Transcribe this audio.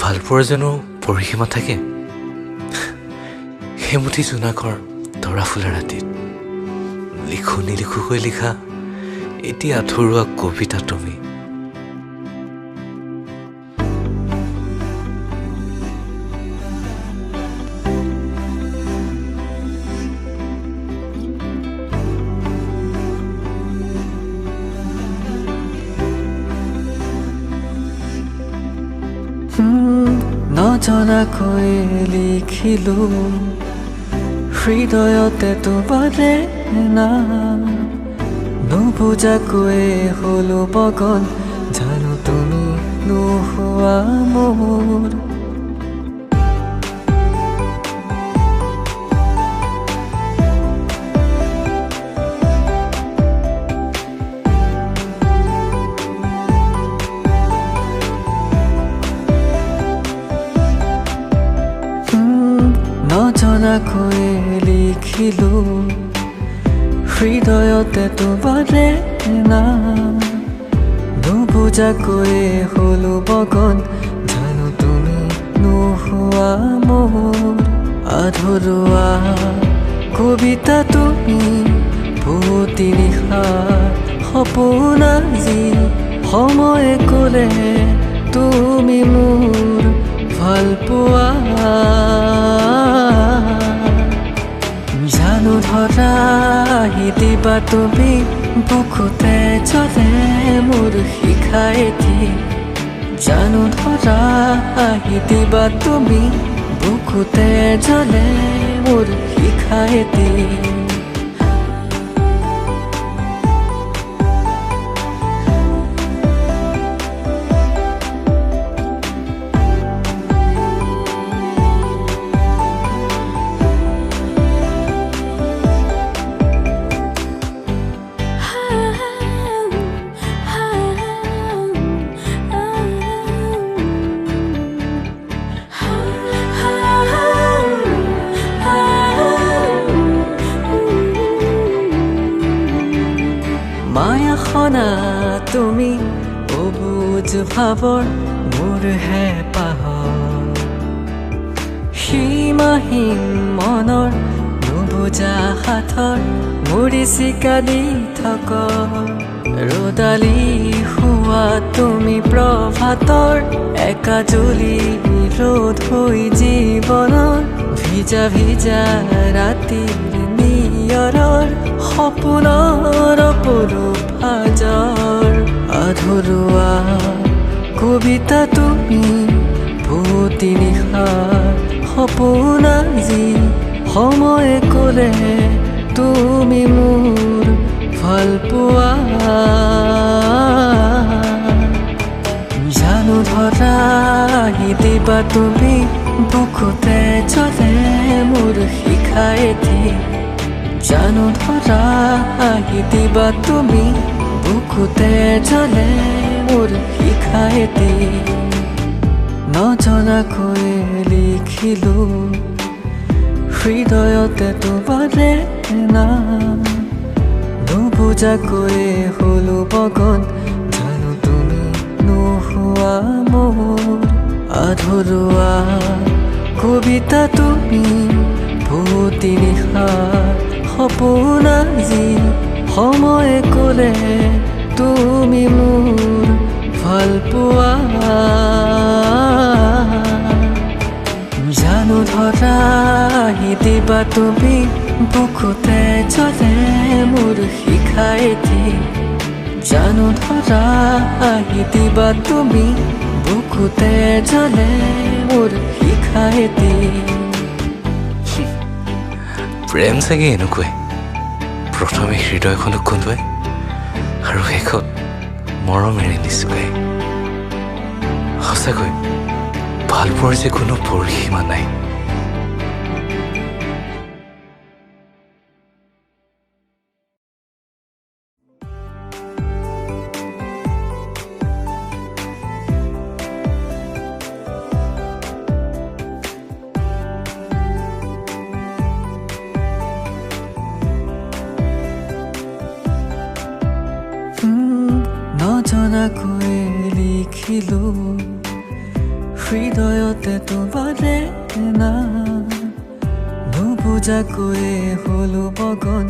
ভালপোৱাৰ জানো পৰিসীমা থাকে? সেইমুঠি জোনাকৰ তৰা ফুলা ৰাতিত লিখো নিলিখোকৈ লিখা এটি আধৰুৱা কবিতা তুমি। নজনাকৈ লিখিলো হৃদয়তে তোমাৰে নাম, নুবুজাকৈ হলো বগন জানো তুমি নোহোৱা মোৰ। নজনাকৈ লিখিলো হৃদয়তে তোমাৰে নাম, নুবুজাকৈ হলো বগন জানো তুমি নোহোৱা মোৰ। আধৰুৱা কবিতা তুমি পুৱতি নিশাৰ সপোন আজি, সময়ে ক'লে তুমি মোৰ ভালপোৱা। জানো ধৰা দিবা তুমি বুকুতে জ্বলে মোৰ শিখা এটি, জানো ধৰা দিবা তুমি বুকুতে জ্বলে মোৰ শিখা এটি। মায়াখনা তুমি অবুজ ভাৱৰ মোৰ হেঁপাহ, সীমাহীন মনৰ নুবুজা হাতৰ মৰিচিকা দি থাক। ৰ'দালি হোৱা তুমি প্ৰভাতৰ একাজলি ৰ'দ হৈ জীৱনৰ, ভিজা ভিজা ৰাতিৰ নিয়ৰৰ সপোনৰ অপৰূপ আজৰ। আধৰুৱা কবিতা তুমি পুৱতি নিশাৰ সপোন আজি, সময়ে ক'লে তুমি মোৰ ভালপোৱা। জানো ধৰা দিবা তুমি বুকুতে জ্বলে মোৰ শিখা এটি, জানো ধৰা দিবা তুমি বুকুতে জ্বলে মোৰ শিখা এটি। নজনাকৈ লিখিলো হৃদয়তে তোমাৰে নাম, নুবুজাকৈ হলো বগন জানো তুমি নোহোৱা মোৰ। আধৰুৱা কবিতা তুমি পুৱতি নিশাৰ সপোন আজি, সময়ে ক'লে তুমি মোৰ ভালপোৱা। জানো ধৰা দিবা তুমি বুকুতে জ্বলে মোৰ শিখা এটি, জানো ধৰা দিবা তুমি বুকুতে জ্বলে মোৰ শিখা এটি। প্ৰেম চাগে এনেকুৱাই, প্ৰথমে হৃদয়খনক কন্দুৱাই আৰু শেষত মৰমেৰে নিচুকাই। সঁচাকৈ ভালপোৱাৰ যে কোনো পৰিসীমা নাই। নজনাকৈ লিখিলো হৃদয়তে তোমাৰে না নুবুজাকৈয়ে হলো বগন